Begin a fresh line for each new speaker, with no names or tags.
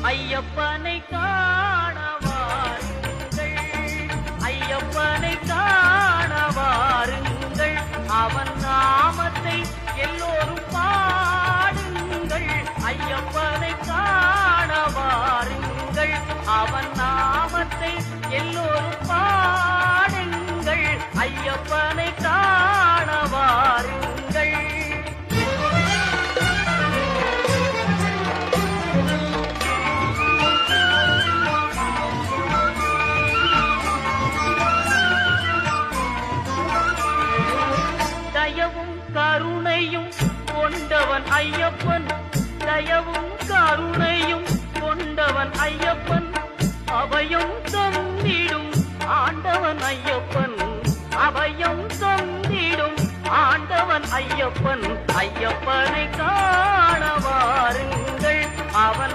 ஐயப்பனை காண வாருங்கள், ஐயப்பனை காண வாருங்கள், அவன் நாமத்தை எல்லோரும் பாடுங்கள். ஐயப்பனை காண வாருங்கள், அவன் நாமத்தை எல்லோரும் பாடுங்கள். ஐயப்பனை காண வாருங்கள். தயவும் கருணையும் கொண்டவன் ஐயப்பன், தயவும் கருணையும் கொண்டவன் ஐயப்பன், அபயம் தந்திடும் ஆண்டவன் ஐயப்பன், அபயம் தந்திடும் ஆண்டவன் ஐயப்பன். ஐயப்பனை